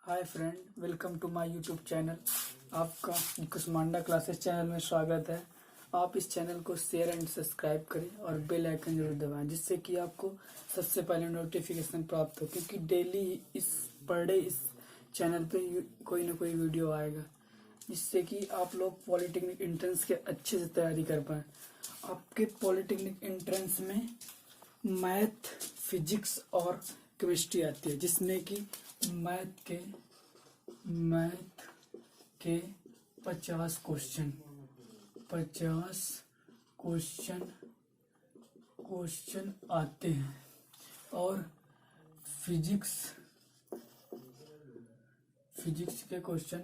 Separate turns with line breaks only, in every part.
Hi friend, welcome to my YouTube channel. आपका Kushmanda classes channel में स्वागत है। आप इस चैनल को शेयर एंड सब्सक्राइब करें और बेल आइकन जरूर दबाएं, जिससे कि आपको सबसे पहले नोटिफिकेशन प्राप्त हो, क्योंकि डेली पर डे इस चैनल पे कोई ना कोई वीडियो आएगा, जिससे कि आप लोग पॉलिटेक्निक एंट्रेंस के अच्छे से तैयारी कर पाएँ। आपके पॉलिटेक्निक एंट्रेंस में मैथ, फिजिक्स और केमिस्ट्री आती है, जिसमें कि मैथ के 50 क्वेश्चन आते हैं और फिजिक्स के क्वेश्चन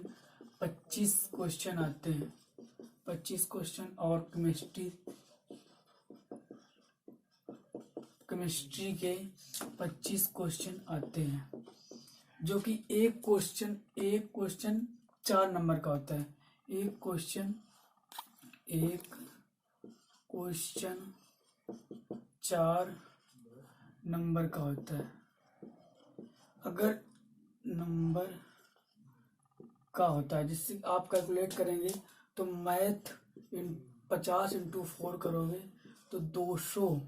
25 क्वेश्चन आते हैं। 25 क्वेश्चन और केमिस्ट्री के 25 क्वेश्चन आते हैं, जो कि एक क्वेश्चन 4 नंबर का होता है। एक क्वेश्चन 4 नंबर का होता है। अगर नंबर का होता है, जिससे आप कैलकुलेट करेंगे तो मैथ 50 इंटू 4 करोगे तो 200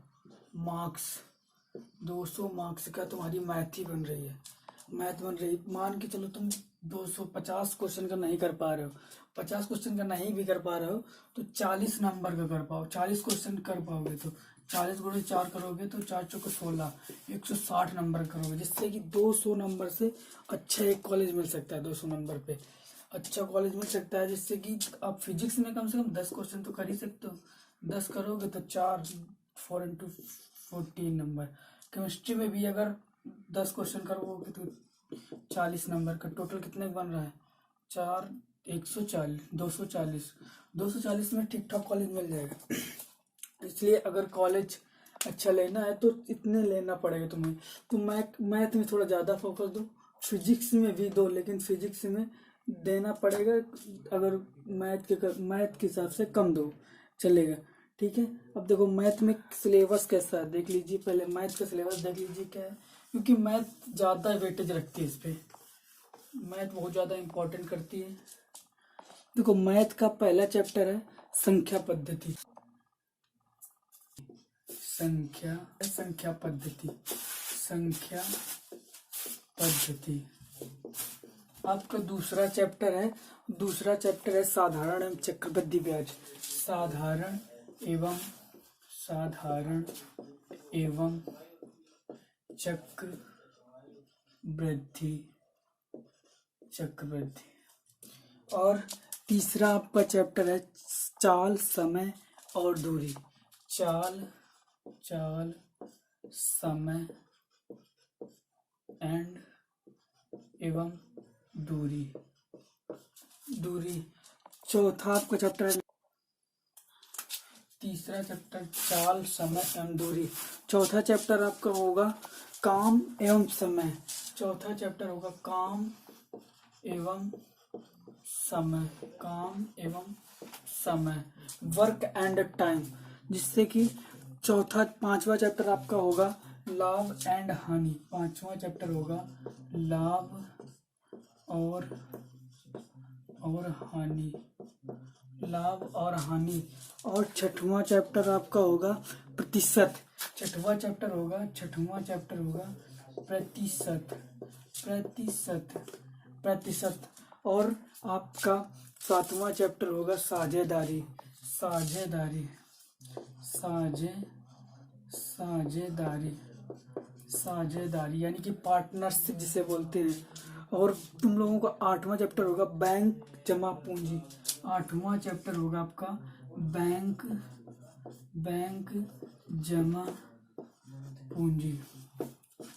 मार्क्स का तुम्हारी मैथ ही बन रही है। मान के चलो तुम 250 क्वेश्चन का नहीं कर पा रहे हो, 50 क्वेश्चन का नहीं भी कर पा रहे हो तो 40 नंबर का कर पाओ। 40 क्वेश्चन कर पाओगे तो 40 गुणे 4 करोगे तो 4 चौके 16, 160 नंबर करोगे, जिससे कि 200 नंबर से अच्छा एक कॉलेज मिल सकता है। 200 नंबर पे अच्छा कॉलेज मिल सकता है, जिससे कि आप फिजिक्स में कम से कम 10 क्वेश्चन तो कर ही सकते हो। 10 करोगे तो 4 इंटू 14 नंबर। केमिस्ट्री में भी अगर 10 क्वेश्चन करोगे तो 40 नंबर का टोटल कितने बन रहा है? 4 140 240 में ठीक ठाक कॉलेज मिल जाएगा। इसलिए अगर कॉलेज अच्छा लेना है तो इतने लेना पड़ेगा तुम्हें। तो मैथ में थोड़ा ज़्यादा फोकस दो, फिजिक्स में भी दो, लेकिन फिजिक्स में देना पड़ेगा। अगर मैथ के हिसाब से कम दो चलेगा, ठीक है। अब देखो मैथ में सिलेबस कैसा है देख लीजिए। पहले मैथ का सिलेबस देख लीजिए क्या है, क्योंकि मैथ ज़्यादा वेटेज रखती है इस पे। मैथ बहुत ज़्यादा इम्पोर्टेंट करती है। देखो मैथ का पहला चैप्टर है संख्या पद्धति। संख्या पद्धति आपका दूसरा चैप्टर है साधारण एवं चक्रवृद्धि ब्याज। साधारण एवं चक्रवृद्धि। और तीसरा आपका चैप्टर है चाल, समय और दूरी। चाल, समय एवं दूरी। चौथा आपका चैप्टर है, तीसरा चैप्टर चाल, समय एवं दूरी। चौथा चैप्टर आपका होगा काम एवं समय। वर्क एंड टाइम, जिससे कि पांचवा चैप्टर आपका होगा लाभ एंड हानि। पांचवा चैप्टर होगा लाभ और हानि। और छठवां चैप्टर आपका होगा प्रतिशत। छठवां चैप्टर होगा प्रतिशत। और आपका सातवां चैप्टर होगा साझेदारी। साझेदारी यानी कि पार्टनरशिप जिसे बोलते हैं। और तुम लोगों का आठवां चैप्टर होगा बैंक जमा पूंजी। आठवां चैप्टर होगा आपका बैंक जमा पूंजी,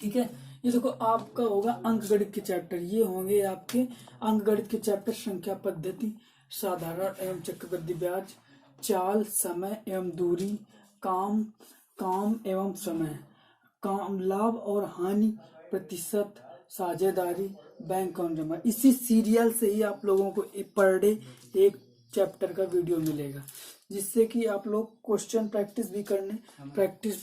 ठीक है। ये देखो आपका होगा अंकगणित के चैप्टर। ये होंगे आपके अंकगणित के चैप्टर संख्या पद्धति, साधारण एवं चक्रवृद्धि ब्याज, चाल, समय एवं दूरी, काम एवं समय, लाभ और हानि, प्रतिशत, साझेदारी, बैंक और जमा। इसी सीरियल से ही आप लोगों को पर डे एक चैप्टर का वीडियो मिलेगा, जिससे कि आप लोग क्वेश्चन प्रैक्टिस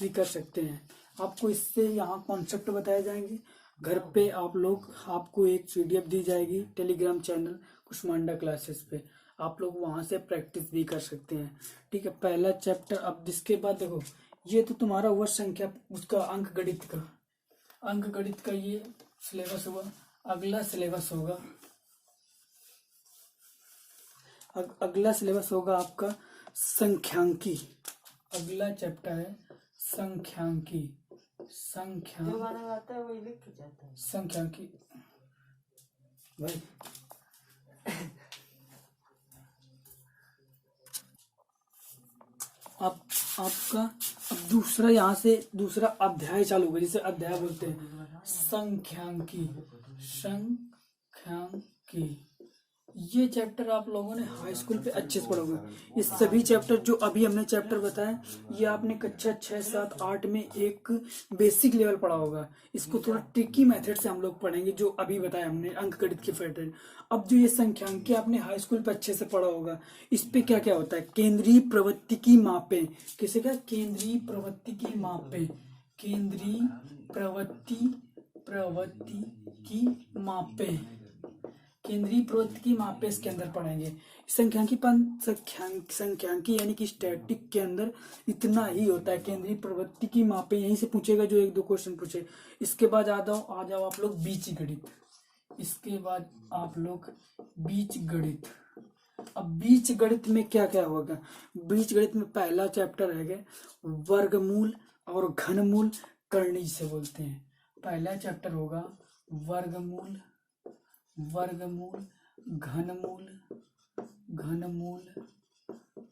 भी कर सकते हैं। आपको इससे यहाँ कॉन्सेप्ट बताए जाएंगे, घर पे आप लोग, आपको एक पीडीएफ दी जाएगी टेलीग्राम चैनल कुष्मांडा क्लासेस पे, आप लोग वहां से प्रैक्टिस भी कर सकते हैं। ठीक है, पहला चैप्टर। अब जिसके बाद देखो, ये तो तुम्हारा हुआ संख्या, उसका अंक गणित का, अंक गणित का ये सिलेबस हुआ। अगला सिलेबस होगा, अगला सिलेबस होगा आपका संख्यांकी। अगला चैप्टर है संख्यांकी। संख्यांकी भाई आप आपका अब दूसरा, यहाँ से दूसरा अध्याय चालू होगा, जिसे अध्याय बोलते हैं, संख्यांकी। संख्यांकी ये चैप्टर आप लोगों ने हाई स्कूल पे अच्छे से पढ़ोगे। ये सभी चैप्टर जो अभी हमने चैप्टर बताया, ये आपने कक्षा 6, 7, 8 में एक बेसिक लेवल पढ़ा होगा। इसको थोड़ा ट्रिकी मेथड से हम लोग पढ़ेंगे, जो अभी बताया हमने अंक गणित के पैटर्न। अब जो ये संख्यांकी आपने हाई स्कूल पे अच्छे से पढ़ा होगा, इस पे क्या क्या होता है, केंद्रीय प्रवृत्ति की मापें। किसे का? केंद्रीय प्रवृत्ति की मापें। केंद्रीय प्रवृत्ति की मापें, केंद्रीय प्रवृत्ति की मापें इसके अंदर पढ़ेंगे। संख्यांकी यानी कि स्टैटिक के अंदर इतना ही होता है, केंद्रीय प्रवृत्ति की मापें यहीं से पूछेगा, जो 1-2 क्वेश्चन पूछे। इसके बाद आ जाओ आप लोग बीज गणित। इसके बाद आप लोग बीज गणित। अब बीज गणित में क्या क्या होगा? बीज गणित में पहला चैप्टर है वर्गमूल और घनमूल करनी से बोलते हैं। पहला चैप्टर होगा वर्गमूल, घनमूल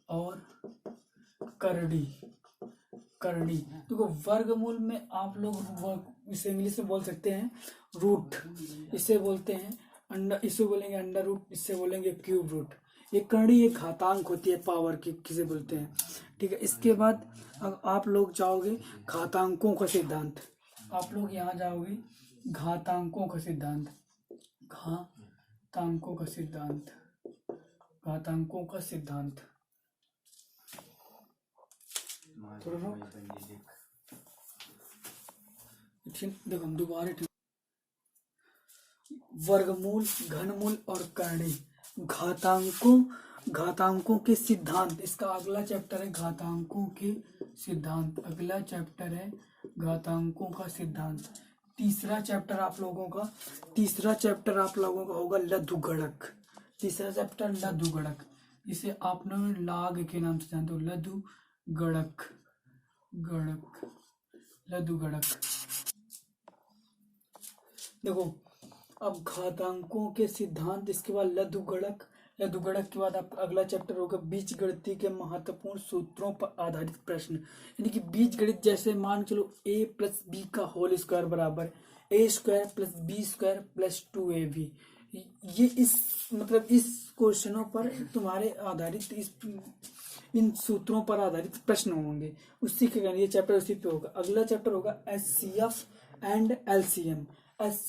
और करनी। देखो, वर्गमूल में आप लोग इसे इंग्लिश में बोल सकते हैं रूट, इसे बोलते हैं अंडर, इसे बोलेंगे अंडर रूट, इससे बोलेंगे क्यूब रूट। ये करनी एक घातांक होती है, पावर की किसे बोलते हैं। ठीक है, इसके बाद अब आप लोग जाओगे घातांकों का सिद्धांत। आप लोग यहाँ जाओगे घातांकों का सिद्धांत, घातांकों का सिद्धांत। देखो हम दोबारा, वर्गमूल, घनमूल और करनी, घातांकों के सिद्धांत। इसका अगला चैप्टर है घातांकों के सिद्धांत। अगला चैप्टर है घातांकों का सिद्धांत। तीसरा चैप्टर आप लोगों का होगा लघुगणक। तीसरा चैप्टर लघुगणक, इसे आप लोग लाग के नाम से जानते हो, लघुगणक। देखो, अब घातांकों के सिद्धांत, इसके बाद लघुगणक के बाद आपका अगला चैप्टर होगा बीजगणित के महत्वपूर्ण सूत्रों पर आधारित प्रश्न। यानी कि बीजगणित, जैसे मान चलो a + b का होल स्क्वायर बराबर a² + b² + 2ab। ये इस क्वेश्चनों पर तुम्हारे आधारित, इन सूत्रों पर आधारित प्रश्न होंगे। उसी के ये चैप्टर उसी पे होगा। अगला चैप्टर होगा HCF एंड LCM।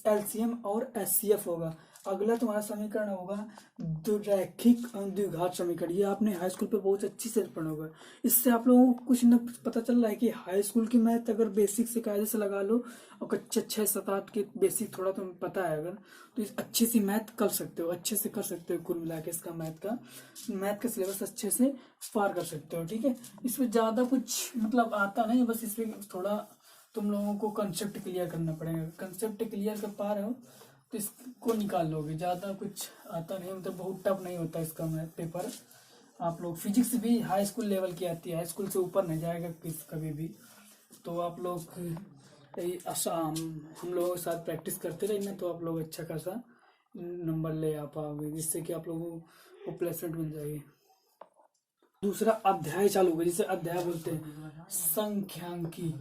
LCM और HCF होगा। अगला तुम्हारा समीकरण होगा रैखिक द्विघात समीकरण। ये आपने हाई स्कूल पे बहुत अच्छी से पढ़ा होगा। इससे आप लोगों को कुछ न कुछ पता चल रहा है कि हाई स्कूल की मैथ अगर बेसिक से कायदे से लगा लो, और कक्षा 6, 7, 8 के बेसिक थोड़ा तुम्हें पता है अगर, तो अच्छी सी मैथ कर सकते हो, अच्छे से कर सकते हो। कुल मिला के इसका मैथ का सिलेबस अच्छे से पार कर सकते हो। ठीक है, इसमें ज़्यादा कुछ आता नहीं, बस इसमें थोड़ा तुम लोगों को कंसेप्ट क्लियर करना पड़ेगा। कंसेप्ट क्लियर कर पा रहे हो तो इसको निकाल लोगे। ज़्यादा कुछ आता नहीं, बहुत टफ नहीं होता इसका मैथ पेपर। आप लोग फिजिक्स भी हाई स्कूल लेवल की आती है, हाई स्कूल से ऊपर नहीं जाएगा कभी भी। तो आप लोग हम लोगों के साथ प्रैक्टिस करते रहिए, तो आप लोग अच्छा खासा नंबर ले आ पाओगे, जिससे कि आप लोगों को प्लेसमेंट मिल जाएगी। दूसरा अध्याय चालू होगा, जिसे अध्याय बोलते हैं संख्यांकी।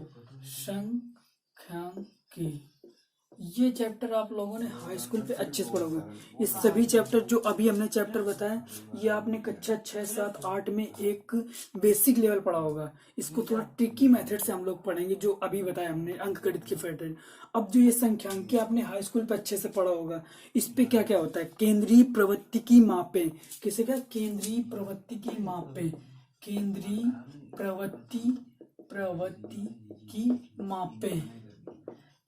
ये चैप्टर आप लोगों ने हाई स्कूल पे अच्छे से पढ़ोगे। ये सभी चैप्टर जो अभी हमने चैप्टर बताया, ये आपने कक्षा 6, 7, 8 में एक बेसिक लेवल पढ़ा होगा। इसको थोड़ा ट्रिकी मेथड से हम लोग पढ़ेंगे, जो अभी बताया हमने अंक गणित के पैटर्न। अब जो ये संख्यांकी आपने हाई स्कूल पे अच्छे से पढ़ा होगा, इस पे क्या क्या होता है, केंद्रीय प्रवृत्ति की मापें। किसे क्या? केंद्रीय प्रवृत्ति की मापें। केंद्रीय प्रवृत्ति की मापें।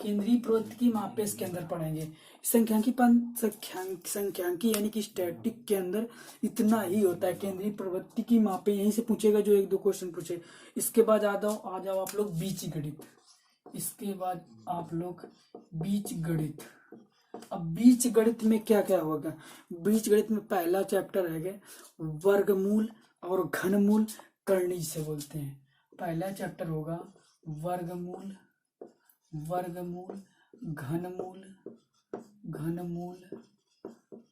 केंद्रीय प्रवृत्ति की मापे इसके अंदर पढ़ेंगे। संख्यांकी यानी कि स्टैटिक के अंदर इतना ही होता है, केंद्रीय प्रवृत्ति की मापे यहीं से पूछेगा जो 1-2 क्वेश्चन पूछे। इसके बाद आ जाओ आप लोग बीज गणित। इसके बाद आप लोग बीज गणित। अब बीज गणित में क्या क्या होगा? बीज गणित में पहला चैप्टर है वर्गमूल और घनमूल करनी से बोलते हैं। पहला चैप्टर होगा वर्गमूल, घनमूल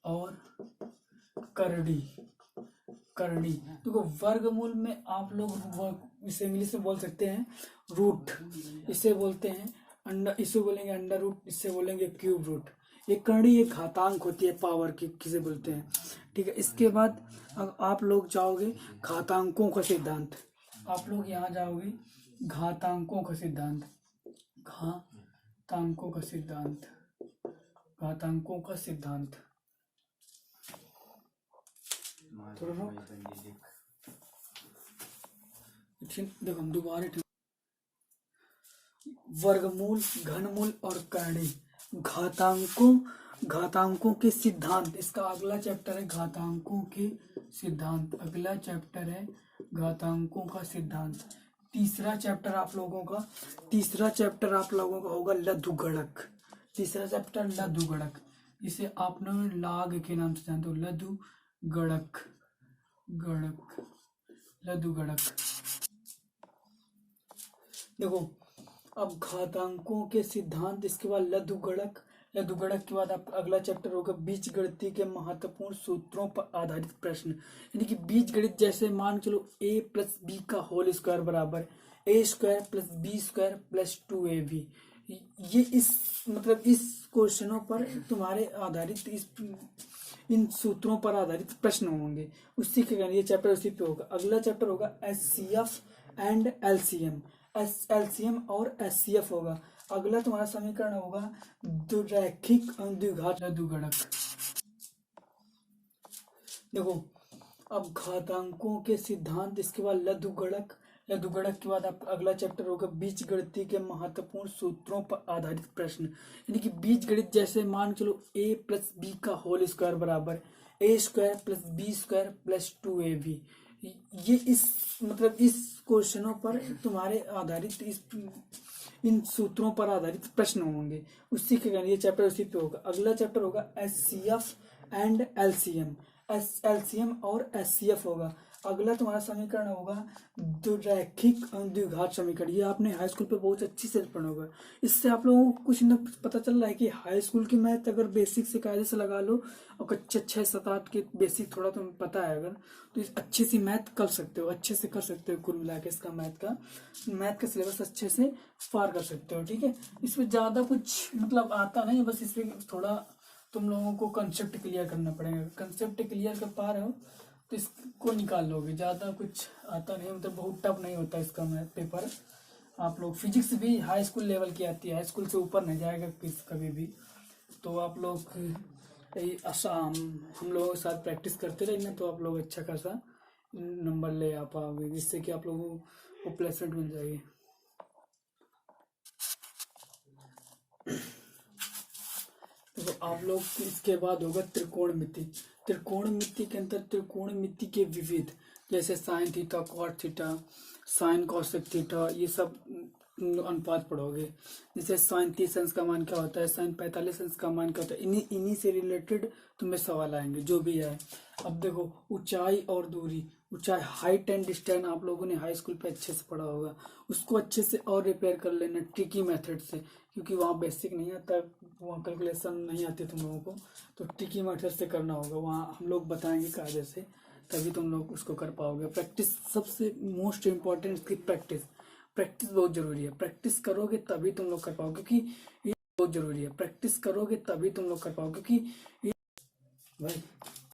और करनी। देखो वर्गमूल में आप लोग इसे इंग्लिश में बोल सकते हैं रूट, इसे बोलते हैं अंडर, इसे बोलेंगे अंडर रूट, इससे बोलेंगे क्यूब रूट। ये करनी एक घातांक होती है, पावर की किसे बोलते हैं, ठीक है। इसके बाद अब आप लोग जाओगे घातांकों का सिद्धांत। आप लोग यहाँ जाओगे घातांकों का सिद्धांत, घातांकों का सिद्धांत। देखो हम दोबारा वर्गमूल, घनमूल और करनी, घातांकों के सिद्धांत। इसका अगला चैप्टर है घातांकों के सिद्धांत। अगला चैप्टर है घातांकों का सिद्धांत। तीसरा चैप्टर आप लोगों का होगा लघुगणक। तीसरा चैप्टर लघुगणक, इसे आपने लाग के नाम से जानते हो, लघुगणक। देखो अब घातांकों के सिद्धांत, इसके बाद लघुगणक के बाद आपका अगला चैप्टर होगा बीजगणित के महत्वपूर्ण सूत्रों पर आधारित प्रश्न। यानी कि बीजगणित जैसे मान चलो a + b का होल स्क्वायर बराबर a² + b² + 2ab। ये इस क्वेश्चनों पर तुम्हारे आधारित इन सूत्रों पर आधारित प्रश्न होंगे। उसी के ये चैप्टर उसी पे होगा। अगला चैप्टर होगा HCF एंड LCM और SCF होगा। अगला तुम्हारा समीकरण होगा द्विरैखिक द्विघात लघुगणक। देखो अब घातांकों के सिद्धांत, इसके बाद लघुगणक के बाद आपका अगला चैप्टर होगा बीजगणित के महत्वपूर्ण सूत्रों पर आधारित प्रश्न। यानी कि बीजगणित जैसे मान चलो a + b का होल स्क्वायर बराबर a² + b² + 2ab। ये इस क्वेश्चनों पर तुम्हारे आधारित इन सूत्रों पर आधारित प्रश्न होंगे। उसी के ये चैप्टर उसी पे होगा। अगला चैप्टर होगा HCF एंड LCM और SCF होगा। अगला तुम्हारा समीकरण होगा द्विरैखिक द्विघात समीकरण। ये आपने हाई स्कूल पे बहुत अच्छी से पढ़ा होगा। इससे आप लोगों को कुछ न पता चल रहा है कि हाई स्कूल की मैथ अगर बेसिक से कायदे से लगा लो और कच्चे 6-7-8 के बेसिक थोड़ा तुम्हें पता है अगर, तो अच्छी सी मैथ कर सकते हो, अच्छे से कर सकते हो। कुल मिला के इसका मैथ का सिलेबस अच्छे से पार कर सकते हो, ठीक है। इसमें ज़्यादा कुछ आता नहीं, बस इसमें थोड़ा तुम लोगों को कंसेप्ट क्लियर करना पड़ेगा। कंसेप्ट क्लियर कर पा रहे हो तो इसको निकाल लोगे। ज़्यादा कुछ आता नहीं, बहुत टफ नहीं होता इसका मैथ पेपर। आप लोग फिजिक्स भी हाई स्कूल लेवल की आती है, हाई स्कूल से ऊपर नहीं जाएगा कभी भी। तो आप लोग हम लोगों के साथ प्रैक्टिस करते रहना, तो आप लोग अच्छा खासा नंबर ले आ पाओगे, जिससे कि आप लोगों को प्लेसमेंट मिल जाएगी। तो आप लोग इसके बाद होगा त्रिकोणमिति के अंदर त्रिकोणमिति के विविध, जैसे sine theta, cot theta, sine cosec theta, ये सब अनुपात पढ़ोगे। जैसे साइन 30 अंश का मान क्या होता है, साइन 45 अंश का मान क्या होता है, इन्हीं से रिलेटेड तुम्हें सवाल आएंगे जो भी है। अब देखो ऊंचाई और दूरी, ऊंचाई हाइट एंड डिस्टेंस आप लोगों ने हाई स्कूल पे अच्छे से पढ़ा होगा। उसको अच्छे से और रिपेयर कर लेना ट्रिकी मेथड से, क्योंकि वहाँ बेसिक नहीं आता, वहाँ कैलकुलेशन नहीं आती तुम लोगों को, तो ट्रिकी मेथड से करना होगा। वहाँ हम लोग बताएंगे कायदे से, तभी तुम लोग उसको कर पाओगे। प्रैक्टिस सबसे मोस्ट इम्पोर्टेंट, इसकी प्रैक्टिस बहुत जरूरी है। प्रैक्टिस करोगे तभी तुम लोग कर पाओगे, क्योंकि ये बहुत जरूरी है। प्रैक्टिस करोगे तभी तुम लोग कर पाओगे, क्योंकि भाई